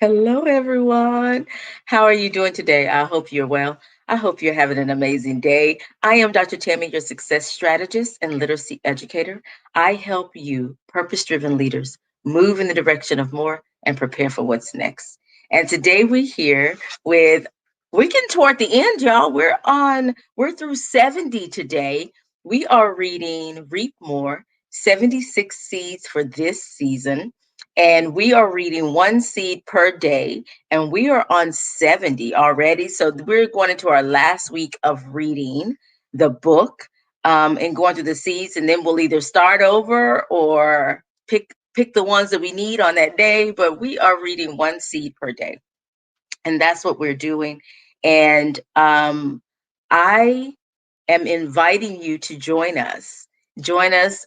Hello, everyone. How are you doing today? I hope you're well. I hope you're having an amazing day. I am Dr. Tammy, your success strategist and literacy educator. I help you, purpose driven leaders, move in the direction of more and prepare for what's next. And today we're here with, we're getting toward the end, y'all. We're through 70 today. We are reading Reap More 76 Seeds for this season, and we are reading one seed per day, and we are on 70 already. So we're going into our last week of reading the book, and going through the seeds, and then we'll either start over or pick the ones that we need on that day. But we are reading one seed per day, and that's what we're doing. And I am inviting you to join us. Join us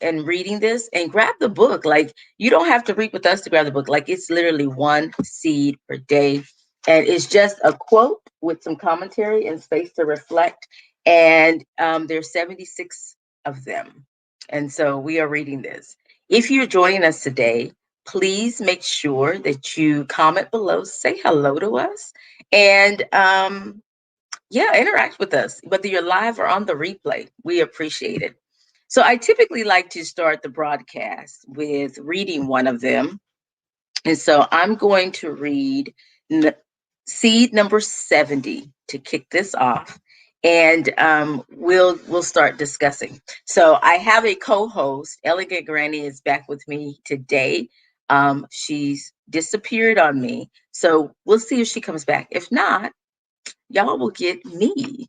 in reading this, and grab the book. Like, you don't have to read with us to grab the book. Like, it's literally one seed per day. And it's just a quote with some commentary and space to reflect. And there's 76 of them. And so we are reading this. If you're joining us today, please make sure that you comment below, say hello to us, and yeah, interact with us, whether you're live or on the replay. We appreciate it. So I typically like to start the broadcast with reading one of them. And so I'm going to read seed number 70 to kick this off. And we'll start discussing. So I have a co-host. Elegant Granny is back with me today. She's disappeared on me. So we'll see if she comes back. If not, y'all will get me.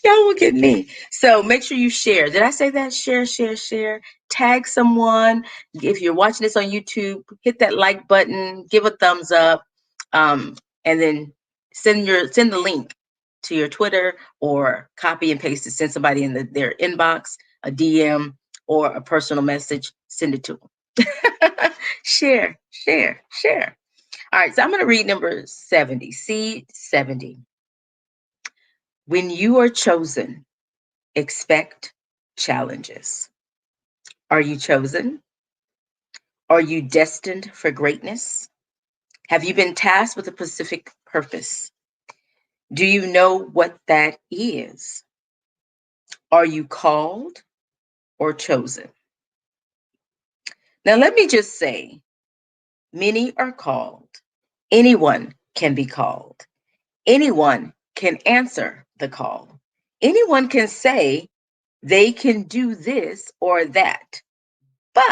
Y'all will get me. So make sure you share. Did I say that? Share, share, share. Tag someone. If you're watching this on YouTube, hit that like button, give a thumbs up, and then send the link to your Twitter, or copy and paste it. Send somebody in their inbox, a DM, or a personal message. Send it to them. Share, share, share. All right, so I'm going to read number 70, seed 70. When you are chosen, expect challenges. Are you chosen? Are you destined for greatness? Have you been tasked with a specific purpose? Do you know what that is? Are you called or chosen? Now, let me just say, many are called. Anyone can be called. Anyone can answer the call. Anyone can say they can do this or that. But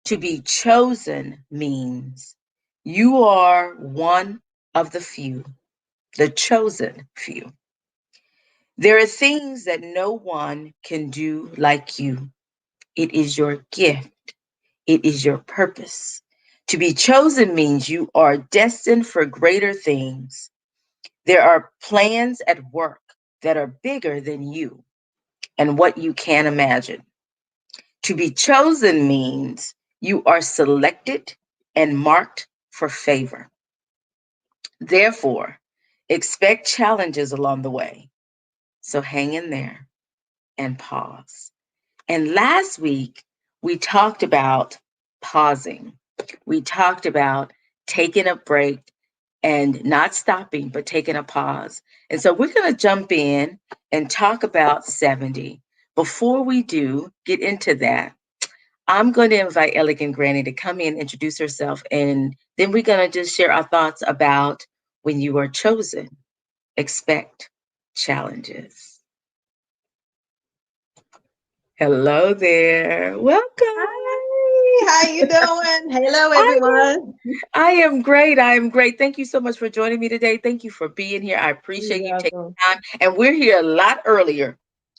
to be chosen means you are one of the few, the chosen few. There are things that no one can do like you. It is your gift, it is your purpose. To be chosen means you are destined for greater things. There are plans at work that are bigger than you and what you can imagine. To be chosen means you are selected and marked for favor. Therefore, expect challenges along the way. So hang in there and pause. And last week, we talked about pausing. We talked about taking a break and not stopping, but taking a pause. And so we're going to jump in and talk about 70. Before we do get into that, I'm going to invite Elegant Granny to come in, introduce herself, and then we're going to just share our thoughts about when you are chosen, expect challenges. Hello there. Welcome. Hi, how you doing? Hello, I am, everyone. I am great. I am great. Thank you so much for joining me today. Thank you for being here. I You're appreciate you taking welcome. time. And we're here a lot earlier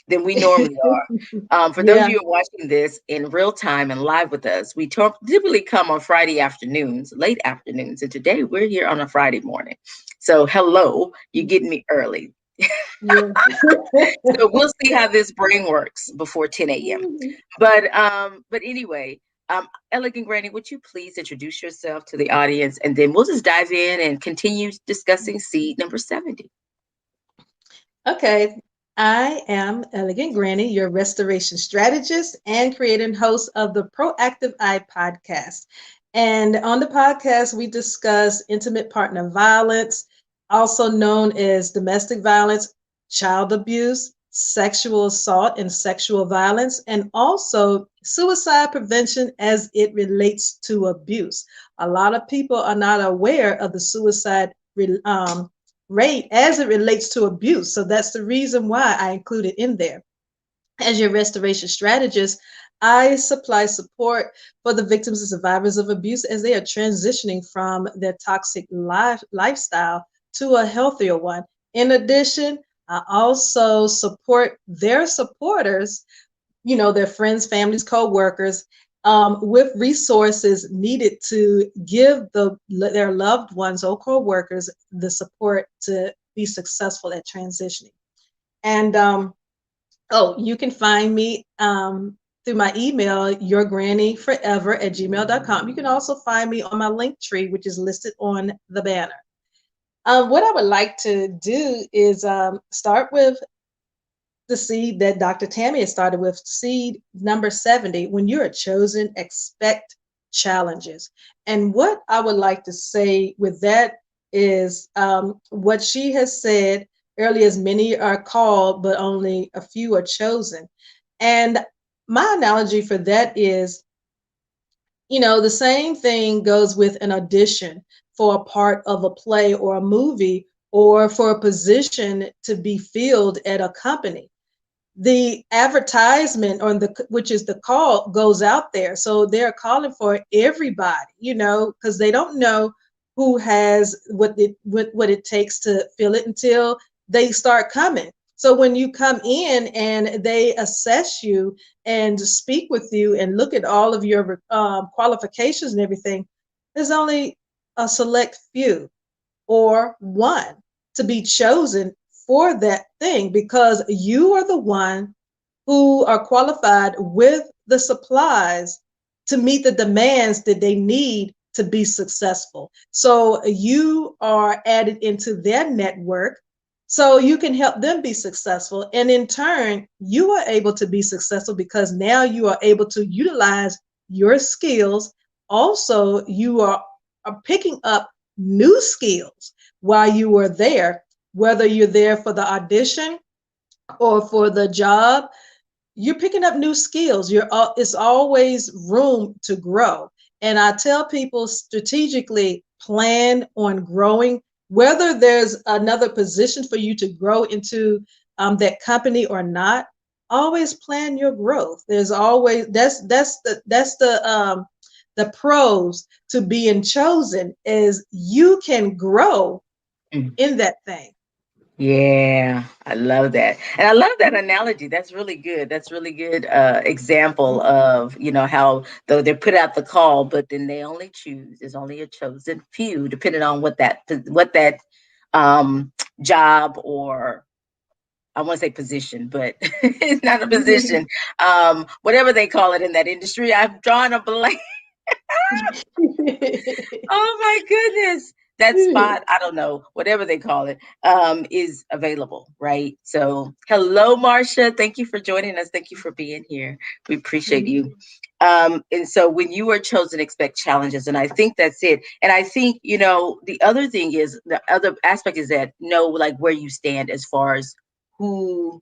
than we normally are. For those of Yeah. you who are watching this in real time and live with us, we typically come on Friday afternoons, late afternoons. And today we're here on a Friday morning. So, hello, you're getting me early. Yeah. So we'll see how this brain works before 10 a.m. But anyway, Elegant Granny, would you please introduce yourself to the audience, and then we'll just dive in and continue discussing seed number 70. Okay. I am Elegant Granny, your restoration strategist and creator and host of the Proactive Eye podcast. And on the podcast, we discuss intimate partner violence, also known as domestic violence, child abuse, sexual assault, and sexual violence, and also suicide prevention as it relates to abuse. A lot of people are not aware of the suicide rate as it relates to abuse. So that's the reason why I include it in there. As your restoration strategist, I supply support for the victims and survivors of abuse as they are transitioning from their toxic lifestyle to a healthier one. In addition, I also support their supporters, their friends, families, co-workers, with resources needed to give their loved ones or co-workers the support to be successful at transitioning. And oh, you can find me through my email, yourgrannyforever@gmail.com. You can also find me on my link tree, which is listed on the banner. What I would like to do is start with the seed that Dr. Tammy has started with, seed number 70. When you're chosen, expect challenges. And what I would like to say with that is what she has said earlier is many are called, but only a few are chosen. And my analogy for that is, the same thing goes with an audition for a part of a play or a movie or for a position to be filled at a company. The advertisement on the which is the call goes out there, so they're calling for everybody, because they don't know who has what it takes to fill it until they start coming. So when you come in and they assess you and speak with you and look at all of your qualifications and everything, there's only a select few or one to be chosen for that thing, because you are the one who are qualified with the supplies to meet the demands that they need to be successful. So you are added into their network so you can help them be successful. And in turn, you are able to be successful because now you are able to utilize your skills. Also, you are picking up new skills while you are there, whether you're there for the audition or for the job. You're picking up new skills. It's always room to grow. And I tell people strategically plan on growing, whether there's another position for you to grow into that company or not. Always plan your growth. There's always that's the pros to being chosen is you can grow Mm. in that thing. Yeah, I love that. And I love that analogy. That's really good. That's really good example of, how though they put out the call, but then they only choose. There's only a chosen few, depending on what that um job, or I want to say position, but it's not a position. Whatever they call it in that industry. I've drawn a blank. Oh my goodness. That spot, I don't know, whatever they call it, is available, right? So, hello, Marcia. Thank you for joining us. Thank you for being here. We appreciate you. And so, when you are chosen, expect challenges. And I think that's it. And I think, the other thing is, the other aspect is that know like where you stand as far as who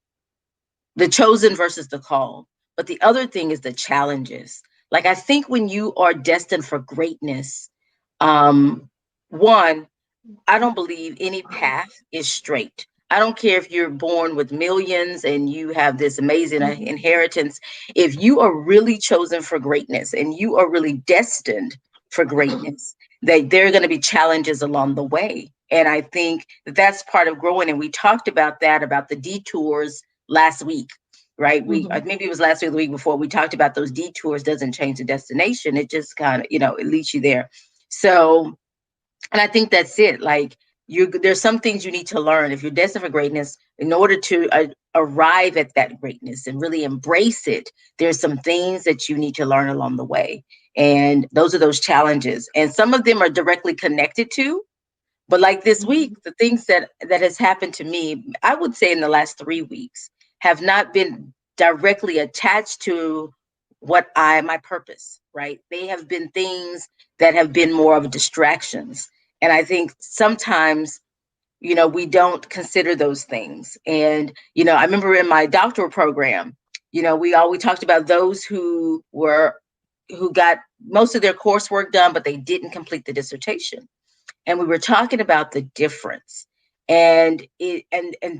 the chosen versus the called. But the other thing is the challenges. Like I think when you are destined for greatness, one, I don't believe any path is straight. I don't care if you're born with millions and you have this amazing inheritance. If you are really chosen for greatness and you are really destined for greatness, that there are going to be challenges along the way. And I think that that's part of growing. And we talked about that, about the detours last week, right? We Mhm. maybe it was last week or the week before, we talked about those detours doesn't change the destination. It just kind of, it leads you there. So, and I think that's it. Like there's some things you need to learn if you're destined for greatness. In order to arrive at that greatness and really embrace it, there's some things that you need to learn along the way, and those are those challenges. And some of them are directly connected to. But like this week, Mhm. the things that has happened to me, I would say in the last 3 weeks, have not been directly attached to my purpose, right? They have been things that have been more of distractions. And I think sometimes, we don't consider those things. And, I remember in my doctoral program, we talked about those who got most of their coursework done, but they didn't complete the dissertation, and we were talking about the difference. And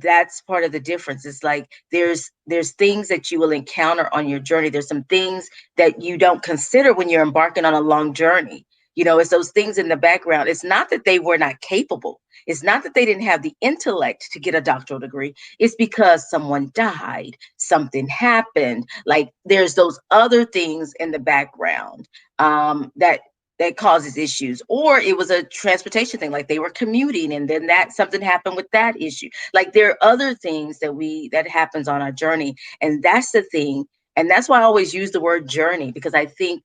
that's part of the difference. It's like there's things that you will encounter on your journey. There's some things that you don't consider when you're embarking on a long journey. It's those things in the background. It's not that they were not capable. It's not that they didn't have the intellect to get a doctoral degree. It's because someone died, something happened. Like there's those other things in the background, that causes issues. Or it was a transportation thing, like they were commuting and then that something happened with that issue. Like there are other things that happens on our journey. And that's the thing. And that's why I always use the word journey, because I think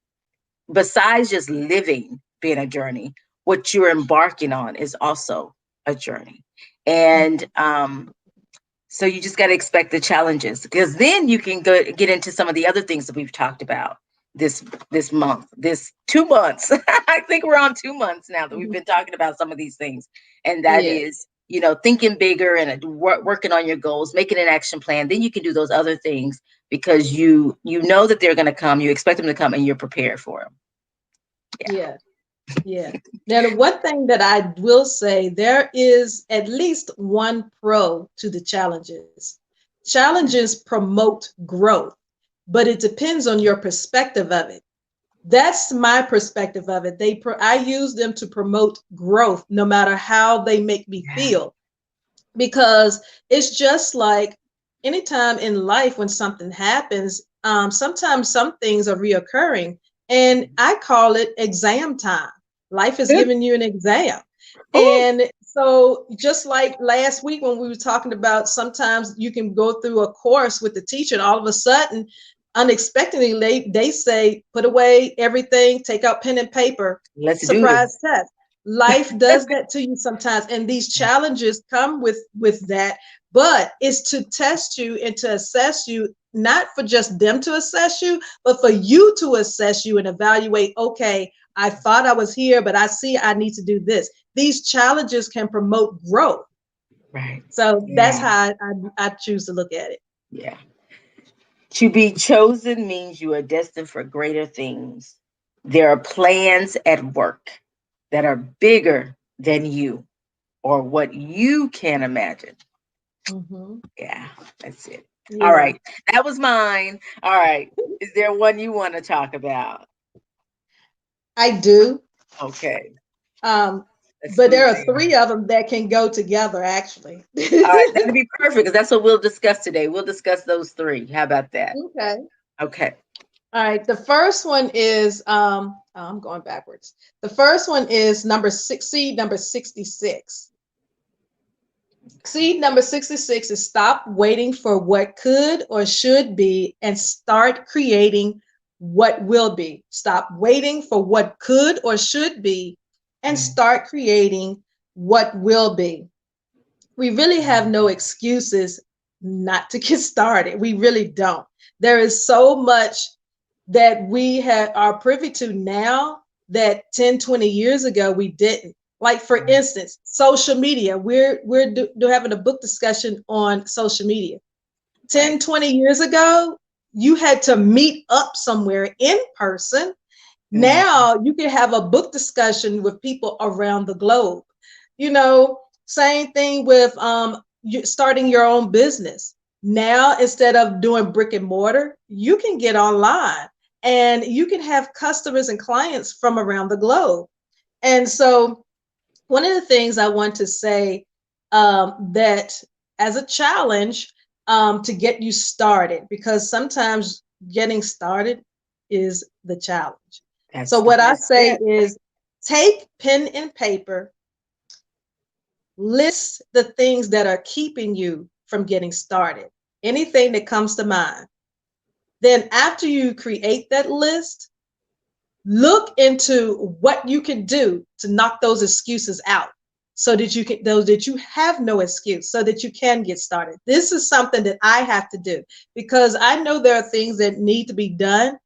besides just living being a journey, what you're embarking on is also a journey. And so you just got to expect the challenges, because then you can get into some of the other things that we've talked about this month, this 2 months. I think we're on 2 months now that we've been talking about some of these things. And that Yeah. is, thinking bigger and working on your goals, making an action plan. Then you can do those other things because you know that they're going to come, you expect them to come, and you're prepared for them. Yeah. Yeah. Yeah. Now, the one thing that I will say, there is at least one pro to the challenges. Challenges promote growth, but it depends on your perspective of it. That's my perspective of it. I use them to promote growth, no matter how they make me feel, because it's just like anytime in life when something happens, sometimes some things are reoccurring, and I call it exam time. Life is giving you an exam. Oh, And so just like last week when we were talking about, sometimes you can go through a course with the teacher and all of a sudden, unexpectedly, they say, put away everything, take out pen and paper, let's do surprise this. test. Life does that to you sometimes, and these challenges come with that, but it's to test you and to assess you, not for just them to assess you, but for you to assess you and evaluate, okay, I thought I was here, but I see I need to do this. These challenges can promote growth. Right. So that's Yeah. how I choose to look at it. Yeah. To be chosen means you are destined for greater things. There are plans at work that are bigger than you or what you can imagine. Hmm. Yeah, that's it. All Yeah, right. That was mine. All right. Is there one you want to talk about? I do. Okay. Um, Let's but move there are there. three of them that can go together, actually. All right. That'd be perfect because that's what we'll discuss today. We'll discuss those three. How about that? Okay. Okay. All right. The first one is I'm going backwards. The first one is number six, seed number 66. Seed number 66 is stop waiting for what could or should be and start creating what will be. Stop waiting for what could or should be and Mm. start creating what will be. We really have no excuses not to get started. We really don't. There is so much that we are privy to now that 10, 20 years ago we didn't. Like for instance, social media. We're having a book discussion on social media. Right. 10, 20 years ago, you had to meet up somewhere in person. Mm. Now you can have a book discussion with people around the globe. You know, same thing with starting your own business. Now, instead of doing brick and mortar, you can get online and you can have customers and clients from around the globe. And so, one of the things I want to say, that as a challenge, to get you started, because sometimes getting started is the challenge. So That's the what I first say step. is take pen and paper, list the things that are keeping you from getting started, anything that comes to mind. Then after you create that list, look into what you can do to knock those excuses out, so that you can, those that you have no excuse, so that you can get started. This is something that I have to do because I know there are things that need to be done,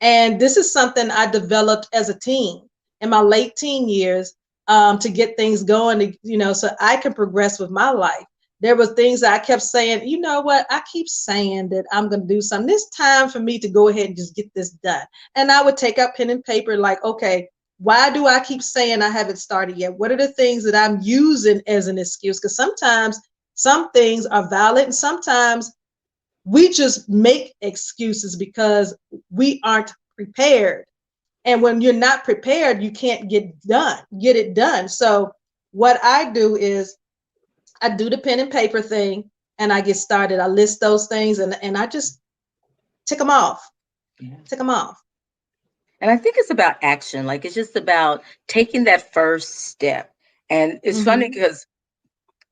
And this is something I developed as a teen in my late teen years, to get things going, so I can progress with my life. There were things that I kept saying, you know what, I keep saying that I'm going to do something. It's time for me to go ahead and just get this done. And I would take out pen and paper, like, okay, why do I keep saying I haven't started yet? What are the things that I'm using as an excuse? Because sometimes some things are valid, and sometimes we just make excuses because we aren't prepared. And when you're not prepared, you can't get it done. So what I do is I do the pen and paper thing, and I get started. I list those things, and I just tick them off. Yeah. Tick them off. And I think it's about action. Like it's just about taking that first step. And it's funny Mm-hmm. because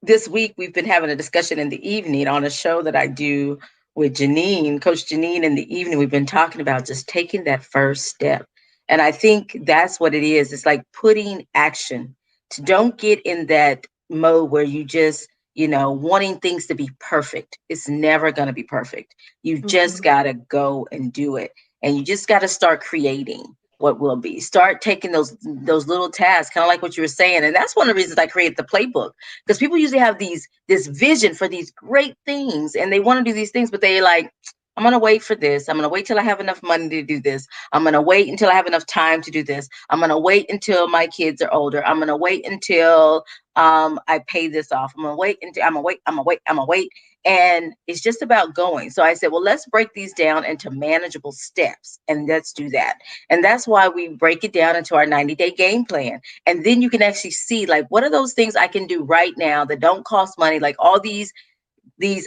this week we've been having a discussion in the evening on a show that I do with Janine, Coach Janine. In the evening, we've been talking about just taking that first step. And I think that's what it is. It's like putting action. To don't get in that mode where you just, wanting things to be perfect. It's never going to be perfect. You just Mm-hmm. got to go and do it. And you just got to start creating what will be. Start taking those little tasks, kind of like what you were saying. And that's one of the reasons I created the playbook, because people usually have this vision for these great things and they want to do these things, but they like, I'm going to wait for this. I'm going to wait till I have enough money to do this. I'm going to wait until I have enough time to do this. I'm going to wait until my kids are older. I'm going to wait until I pay this off. I'm going to wait until I'm going to wait. And it's just about going. So I said, well, let's break these down into manageable steps and let's do that. And that's why we break it down into our 90-day game plan. And then you can actually see, like, what are those things I can do right now that don't cost money? Like all these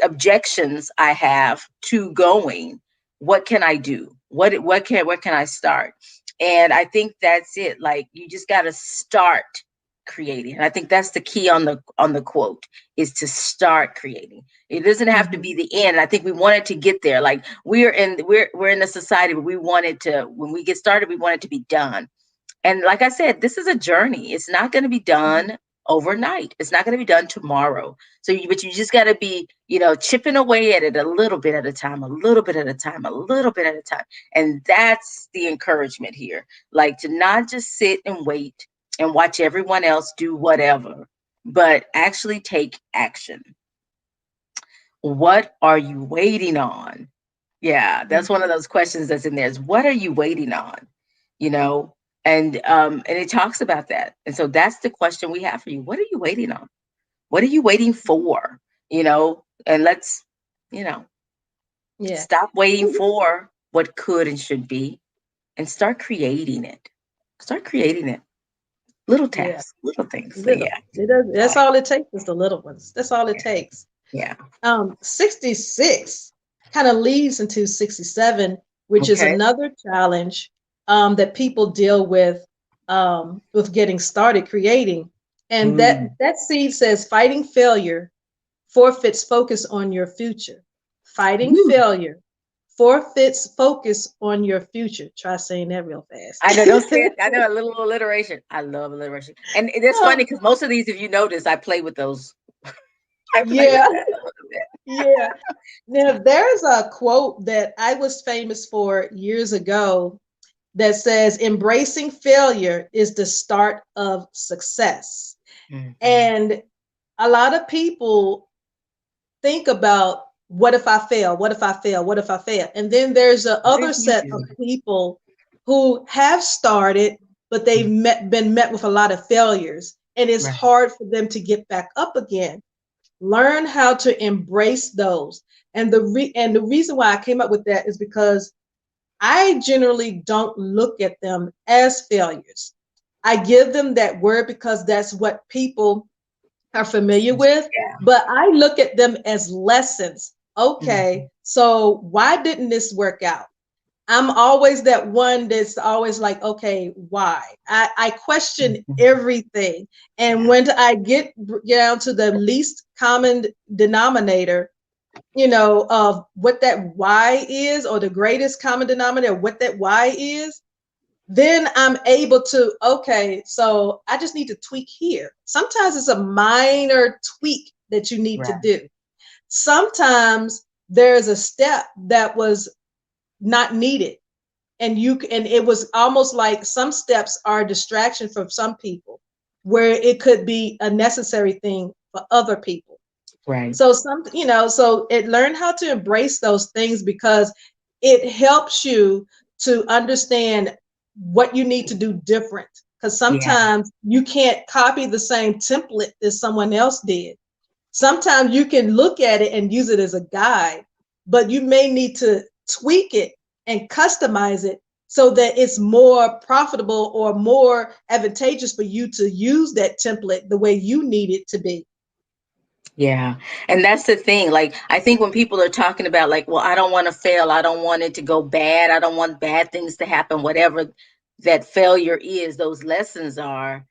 objections I have to going. What can I do? Where can I start? And I think that's it. Like you just got to start creating. And I think that's the key on the quote, is to start creating. It doesn't have to Mm-hmm. be the end. I think we wanted to get there. Like we're in a society where we wanted to, when we get started, we want it to be done. And like I said, this is a journey. It's not going to be done overnight. It's not going to be done tomorrow. But you just got to be, chipping away at it a little bit at a time, a little bit at a time, a little bit at a time. And that's the encouragement here. Like to not just sit and wait and watch everyone else do whatever, but actually take action. What are you waiting on? Yeah, that's one of those questions that's in there, is what are you waiting on? You know, and it talks about that. And so that's the question we have for you. What are you waiting on? What are you waiting for? And let's, you know, Yeah. stop waiting for what could and should be and start creating it. Start creating it. Little Yeah. tasks, little things. So Little. yeah. That's all it takes, is the little ones. That's all it takes. Yeah. 66 kind of leads into 67, which is Okay. another challenge, that people deal with getting started creating. And Mm. that seed says fighting failure forfeits focus on your future. Fighting Woo. failure forfeits focus on your future. Try saying that real I know, don't say fast. it. I know a little alliteration. I love alliteration. And it's funny because most of these, if you notice, I play with those. I play with Yeah, that a little bit. yeah. Now, there's a quote that I was famous for years ago that says, embracing failure is the start of success. Mhm. And a lot of people think about, what if I fail? What if I fail? What if I fail? And then there's a What other if you set of do? people who have started, but they've Mm. been met with a lot of failures. And it's Right. hard for them to get back up again. Learn how to embrace those. And the reason why I came up with that is because I generally don't look at them as failures. I give them that word because that's what people are familiar with, Yeah. but I look at them as lessons. Okay, Mhm. so why didn't this work out? I'm always that one that's always like, okay, why? I question Mhm. everything. And Yeah. when I get down to the least common denominator, of what that why is, or the greatest common denominator, what that why is, then I'm able to, okay, so I just need to tweak here. Sometimes it's a minor tweak that you need to Right. do. Sometimes there's a step that was not needed. and it was almost like some steps are a distraction for some people, where it could be a necessary thing for other people. Right. So so it learn how to embrace those things, because it helps you to understand what you need to do different. Because Yeah. sometimes you can't copy the same template as someone else did. Sometimes you can look at it and use it as a guide, but you may need to tweak it and customize it so that it's more profitable or more advantageous for you to use that template the way you need it to be. Yeah. And that's the thing. Like, I think when people are talking about, like, well, I don't want to fail, I don't want it to go bad, I don't want bad things to happen, whatever that failure is, those lessons are,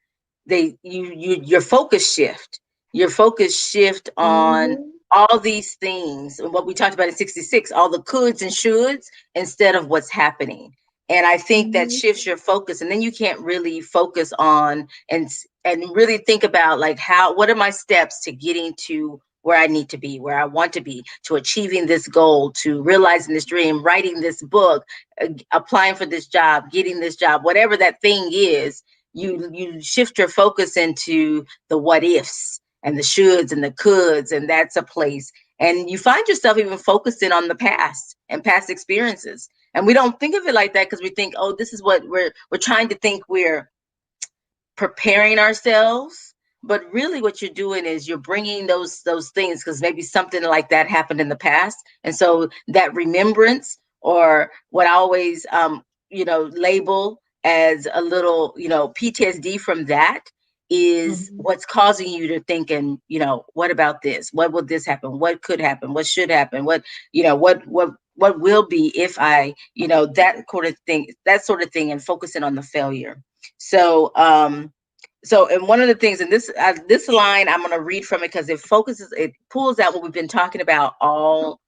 your focus shift. Your focus shift on Mhm. all these things, and what we talked about in 66, all the coulds and shoulds instead of what's happening. And I think that Mhm. shifts your focus, and then you can't really focus on and really think about, like, what are my steps to getting to where I need to be, where I want to be, to achieving this goal, to realizing this dream, writing this book, applying for this job, getting this job, whatever that thing is. You shift your focus into the what ifs and the shoulds and the coulds, and that's a place. And you find yourself even focusing on the past and past experiences. And we don't think of it like that, because we think, oh, this is what we're trying to think we're preparing ourselves. But really what you're doing is you're bringing those things, because maybe something like that happened in the past, and so that remembrance, or what I always label as a little PTSD from that, is Mhm. what's causing you to think, and what about this, what will this happen, what could happen, what should happen, what will be if I, that sort of thing, and focusing on the failure. So and one of the things in this line, I'm going to read from it, because it pulls out what we've been talking about all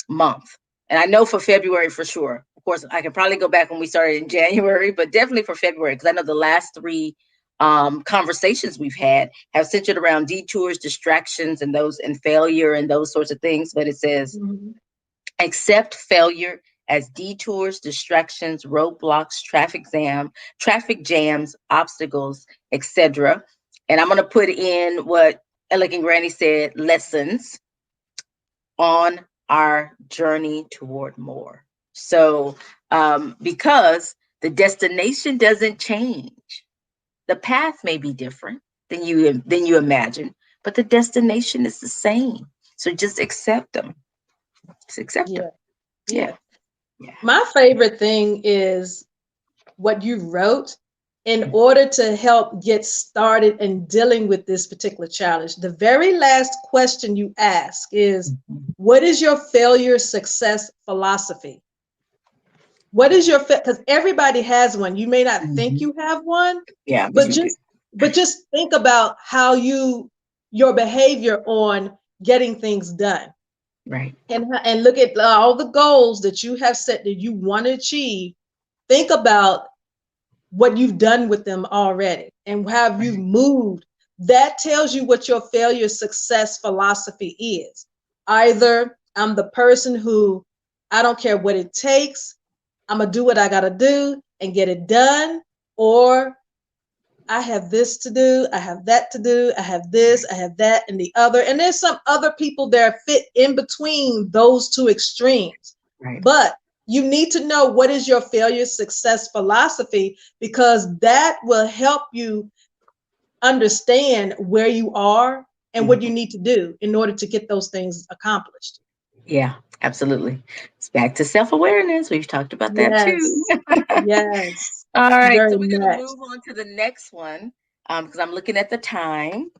month. And I know for February for sure. Of course, I can probably go back when we started in January, but definitely for February, because I know the last three conversations we've had have centered around detours, distractions, and failure, and those sorts of things. But it says, Mhm. accept failure as detours, distractions, roadblocks, traffic jams, obstacles, etc. And I'm going to put in what Elegant Granny said: lessons on our journey toward more. So, because the destination doesn't change, the path may be different than you imagine, but the destination is the same. So just accept them. Just accept them. Yeah. Yeah. Yeah. Yeah. My favorite thing is what you wrote in order to help get started in dealing with this particular challenge. The very last question you ask is, Mhm. what is your failure success philosophy? What is your because everybody has one. You may not think Mhm. you have one, Yeah, but but you do. just think about how your behavior on getting things done, Right. and look at all the goals that you have set that you want to achieve. Think about what you've done with them already and how you've Right. moved. That tells you what your failure success philosophy is. Either I'm the person who, I don't care what it takes, I'm gonna do what I gotta do and get it done, or I have this to do, I have that to do, I have this, Right. I have that, and the other. And there's some other people that fit in between those two extremes. Right. But you need to know what is your failure success philosophy, because that will help you understand where you are and what you Mhm. need to do in order to get those things accomplished. Yeah, absolutely. It's back to self-awareness. We've talked about that too. Yes, yes, All right, so very we're going to much. move on to the next one, because I'm looking at the time.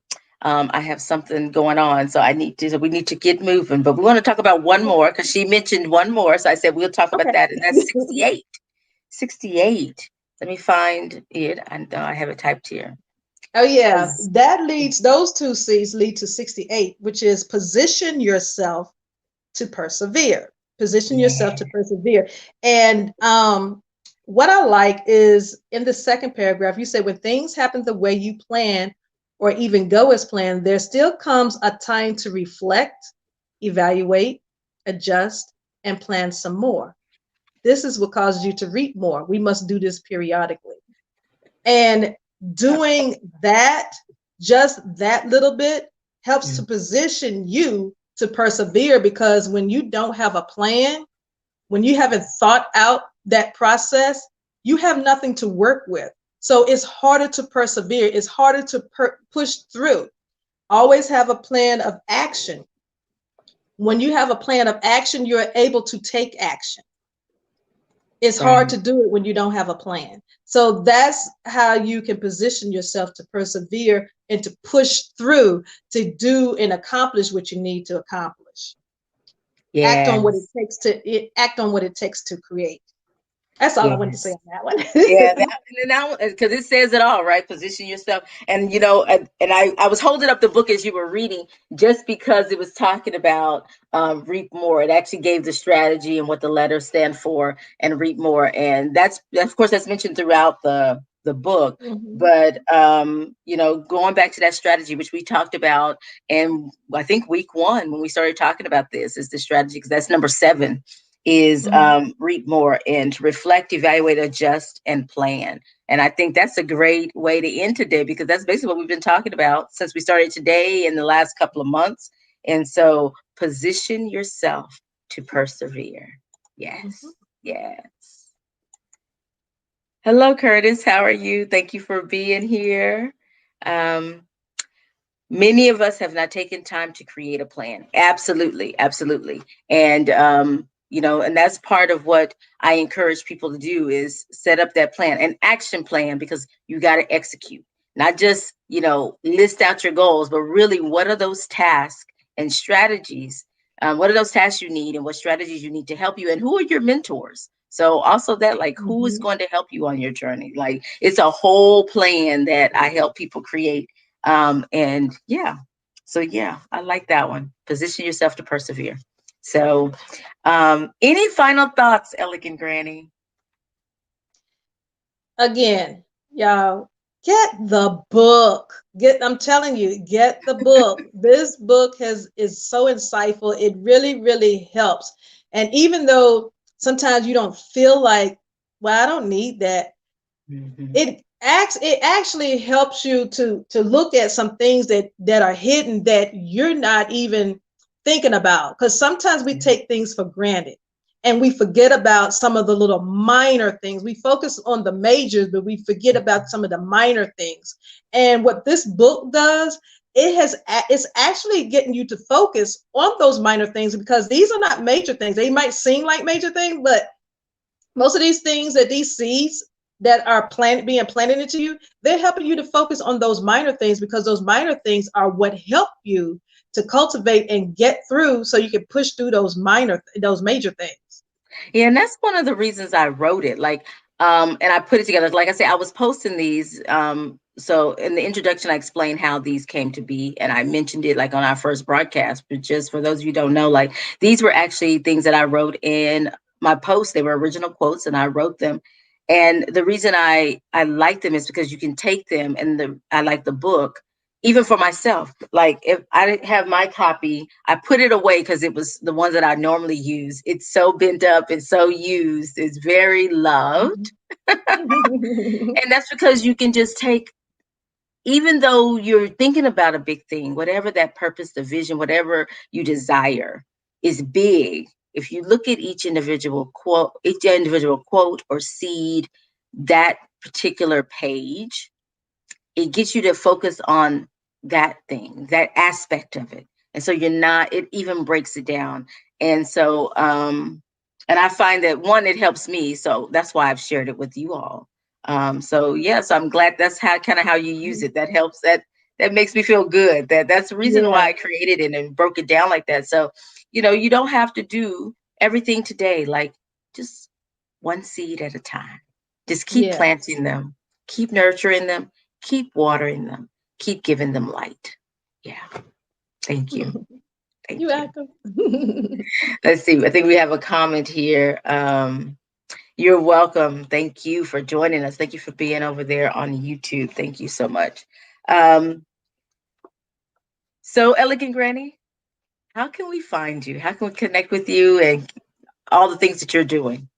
I have something going on, so so we need to get moving. But we want to talk about one Okay. more, because she mentioned one more. So I said we'll talk about Okay. that, and that's 68. 68. Let me find it. I know I have it typed here. Oh yeah, 'Cause- that leads, those two C's lead to 68, which is position yourself to persevere. Position yourself to Yeah. persevere. And what I like is in the second paragraph, you say when things happen the way you plan or even go as planned, there still comes a time to reflect, evaluate, adjust, and plan some more. This is what causes you to reap more. We must do this periodically. And doing that, just that little bit, helps to position you to persevere, because when you don't have a plan, when you haven't thought out that process, you have nothing to work with. So it's harder to persevere, it's harder to push through. Always have a plan of action. When you have a plan of action, you're able to take action. It's hard Right. to do it when you don't have a plan. So that's how you can position yourself to persevere and to push through to do and accomplish what you need to accomplish. Act on what it Yes. takes to act on what it takes to create. That's all I wanted to say Yes. on that one. Yeah, that, and now because it says it all, right? Position yourself, and and I was holding up the book as you were reading, just because it was talking about reap more. It actually gave the strategy and what the letters stand for, and reap more, and that's of course that's mentioned throughout the book. Mhm, But going back to that strategy, which we talked about, and I think week one when we started talking about this is the strategy, because that's number 7 is mhm, read more and to reflect, evaluate, adjust, and plan. And I think that's a great way to end today, because that's basically what we've been talking about since we started today in the last couple of months. And so position yourself to persevere. mhm. Yes. Yes. Hello, Curtis. How are you? Thank you for being here. Um, Many of us have not taken time to create a plan. Absolutely, absolutely. And and that's part of what I encourage people to do is set up that plan, an action plan, because you got to execute. Not just, list out your goals, but really what are those tasks and strategies? What are those tasks you need and what strategies you need to help you, and who are your mentors? So also that, like, who is Mhm. going to help you on your journey? Like, it's a whole plan that I help people create, and yeah, so yeah, I like that one. Position yourself to persevere. So, any final thoughts, Elegant Granny? Again, y'all, get the book. I'm telling you, get the book. This book is so insightful. It really, really helps. And even though sometimes you don't feel like, well, I don't need that, Mhm. it actually helps you to look at some things that are hidden that you're not even thinking about, because sometimes we take things for granted and we forget about some of the little minor things. We focus on the majors, but we forget about some of the minor things. And what this book does, it's actually getting you to focus on those minor things, because these are not major things. They might seem like major things, but most of these things, that these seeds that are being planted into you, they're helping you to focus on those minor things, because those minor things are what help you to cultivate and get through, so you can push through those major things. Yeah, and that's one of the reasons I wrote it. Like, and I put it together. Like I say, I was posting these. So in the introduction, I explained how these came to be, and I mentioned it like on our first broadcast. But just for those of you who don't know, like, these were actually things that I wrote in my post. They were original quotes, and I wrote them. And the reason I like them is because you can take them, and I like the book even for myself. Like, if I didn't have my copy, I put it away because it was the ones that I normally use. It's so bent up and so used. It's very loved. And that's because you can just take, even though you're thinking about a big thing, whatever that purpose, the vision, whatever you desire is big. If you look at each individual quote or seed, that particular page, it gets you to focus on that thing, that aspect of it. And so you're not, it even breaks it down. And so, and I find that one, it helps me. So that's why I've shared it with you all. So yeah, so I'm glad that's how kind of how you use it. That helps, that makes me feel good. That's the reason why Yeah, I created it and broke it down like that. So, you don't have to do everything today. Like, just one seed at a time. Just keep yeah. planting them, keep nurturing them, keep watering them, keep giving them light. Yeah. Thank you. You Thank you. welcome. Let's see. I think we have a comment here. You're welcome. Thank you for joining us. Thank you for being over there on YouTube. Thank you so much. Um, so, Elegant Granny, how can we find you? How can we connect with you and all the things that you're doing?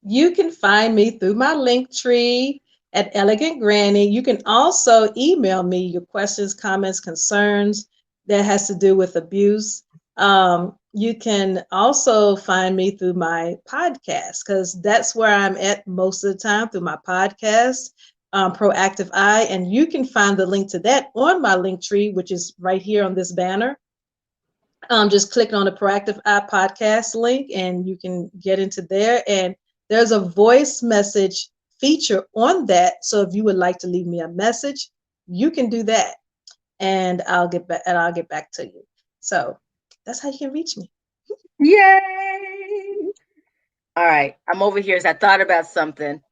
You can find me through my link tree at Elegant Granny. You can also email me your questions, comments, concerns that has to do with abuse. You can also find me through my podcast because that's where I'm at most of the time through my podcast, Proactive Eye. And you can find the link to that on my link tree, which is right here on this banner. Just click on the Proactive Eye podcast link and you can get into there. And there's a voice message feature on that. So if you would like to leave me a message, you can do that, and I'll get back to you. So that's how you can reach me. Yay! All right, I'm over here as I thought about something.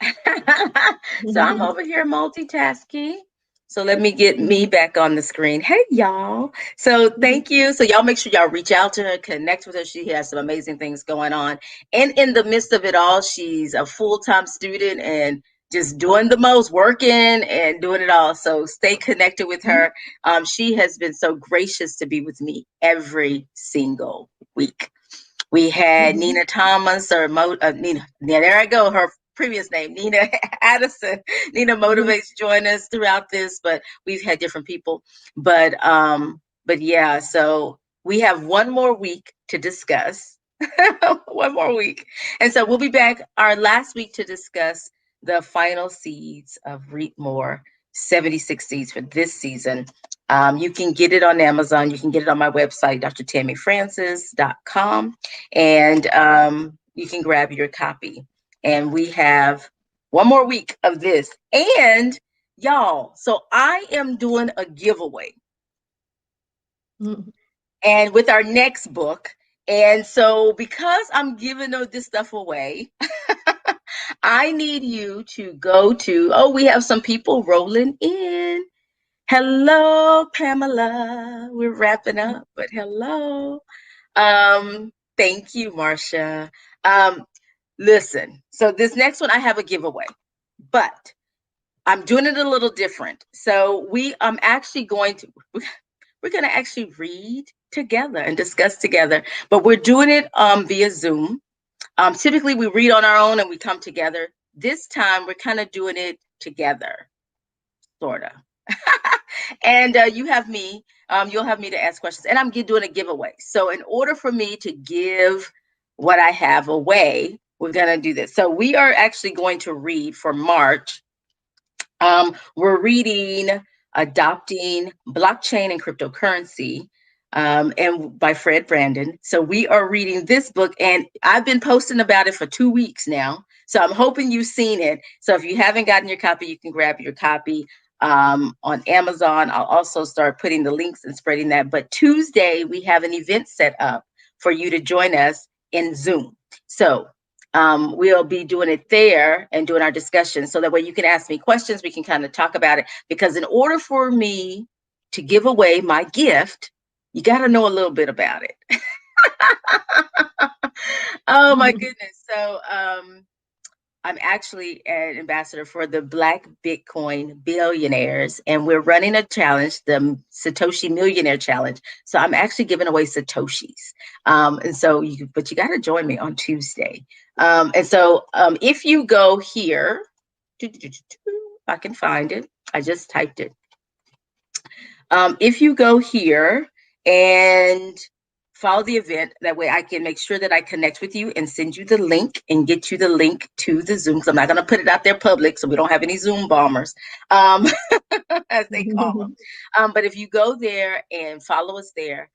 So I'm over here multitasking. So let me get me back on the screen. Hey, y'all. So thank you. So y'all make sure y'all reach out to her, connect with her. She has some amazing things going on. And in the midst of it all, she's a full-time student and just doing the most, working and doing it all. So stay connected with her. She has been so gracious to be with me every single week. We had Nina Thomas or Nina. Yeah, there I go. Her previous name, Nina Addison. Nina motivates join us throughout this, but we've had different people. But yeah. So we have one more week to discuss. One more week, and so we'll be back our last week to discuss the final seeds of REAPMORE 76 seeds for this season. You can get it on Amazon. You can get it on my website, drtammyfrancis.com, and you can grab your copy. And we have one more week of this. And y'all, so I am doing a giveaway and with our next book. And so because I'm giving this stuff away, I need you to go to, oh, we have some people rolling in. Hello, Pamela. We're wrapping up, but hello. Thank you, Marcia. Um, listen, so this next one I have a giveaway, but I'm doing it a little different. So I'm actually we're going to actually read together and discuss together, but we're doing it via Zoom. Typically we read on our own and we come together. This time we're kind of doing it together, sort of. And you'll have me to ask questions, and I'm doing a giveaway. So in order for me to give what I have away, we're going to do this. So we are actually going to read for March. We're reading Adopting Blockchain and Cryptocurrency, and by Fred Brandon. So we are reading this book, and I've been posting about it for 2 weeks now. So I'm hoping you've seen it. So if you haven't gotten your copy, you can grab your copy on Amazon. I'll also start putting the links and spreading that. But Tuesday, we have an event set up for you to join us in Zoom. So we'll be doing it there and doing our discussion so that way you can ask me questions. We can kind of talk about it, because in order for me to give away my gift, you got to know a little bit about it. Oh my goodness. So I'm actually an ambassador for the Black Bitcoin Billionaires, and we're running a challenge, the Satoshi Millionaire Challenge. So I'm actually giving away Satoshis. But you got to join me on Tuesday. If you go here, if I can find it, I just typed it. If you go here and follow the event, that way I can make sure that I connect with you and send you the link and get you the link to the Zoom. Because I'm not going to put it out there public, so we don't have any Zoom bombers, as they call them. But if you go there and follow us there,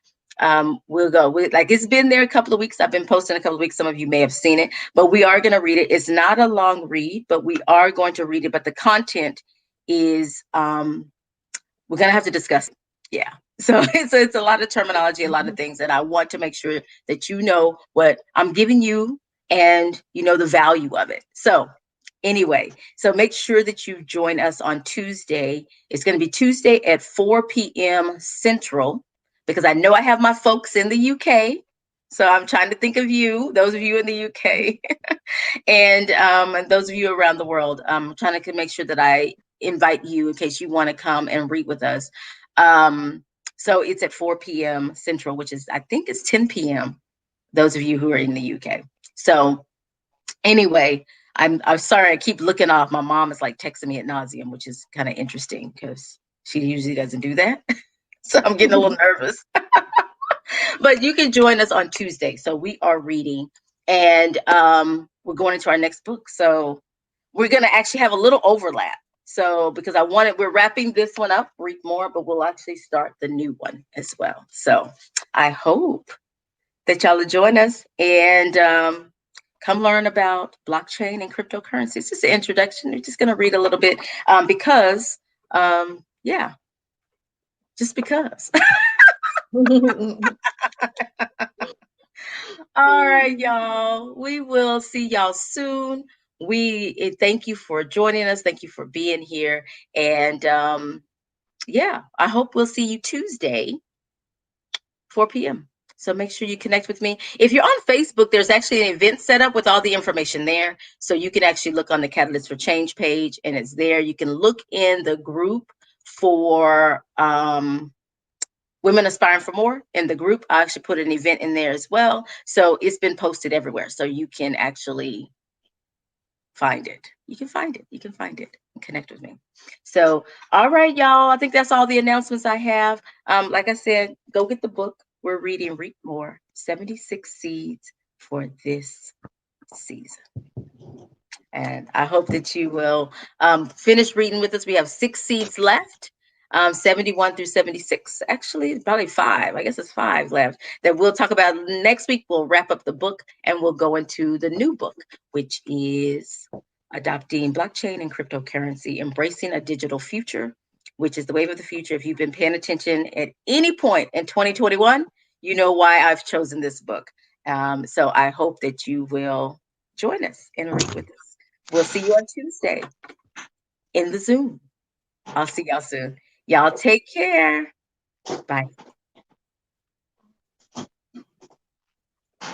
we'll go. Like, it's been there a couple of weeks. I've been posting a couple of weeks. Some of you may have seen it, but we are going to read it. It's not a long read, but we are going to read it. But the content is we're going to have to discuss it. Yeah. So it's a lot of terminology, a lot of things, and I want to make sure that you know what I'm giving you and you know the value of it. So anyway, so make sure that you join us on Tuesday. It's going to be Tuesday at 4 p.m. Central, because I know I have my folks in the UK. So I'm trying to think of you, those of you in the UK, and those of you around the world. I'm trying to make sure that I invite you in case you want to come and read with us. So it's at 4 p.m. Central, which is, I think it's 10 p.m. those of you who are in the UK. So anyway, I'm sorry, I keep looking off. My mom is like texting me at nauseum, which is kind of interesting because she usually doesn't do that. So I'm getting a little nervous. But you can join us on Tuesday. So we are reading, and we're going into our next book. So we're going to actually have a little overlap. So because we're wrapping this one up, Read More, but we'll actually start the new one as well. So I hope that y'all will join us and come learn about blockchain and cryptocurrency. It's just an introduction. We're just going to read a little bit because, yeah, just because. All right, y'all. We will see y'all soon. Thank you for joining us. Thank you for being here. And yeah, I hope we'll see you Tuesday, 4 p.m. So make sure you connect with me. If you're on Facebook, there's actually an event set up with all the information there. So you can actually look on the Catalyst for Change page and it's there. You can look in the group for Women Aspiring for More in the group. I actually put an event in there as well. So it's been posted everywhere. So you can actually find it. You can find it. You can find it and connect with me. So, all right, y'all. I think that's all the announcements I have. Like I said, go get the book. We're reading Reap More 76 Seeds for this season. And I hope that you will finish reading with us. We have 6 seeds left. 71 through 76. Actually, probably 5. I guess it's 5 left that we'll talk about next week. We'll wrap up the book and we'll go into the new book, which is Adopting Blockchain and Cryptocurrency, Embracing a Digital Future, which is the wave of the future. If you've been paying attention at any point in 2021, you know why I've chosen this book. So I hope that you will join us and read with us. We'll see you on Tuesday in the Zoom. I'll see y'all soon. Y'all take care. Bye.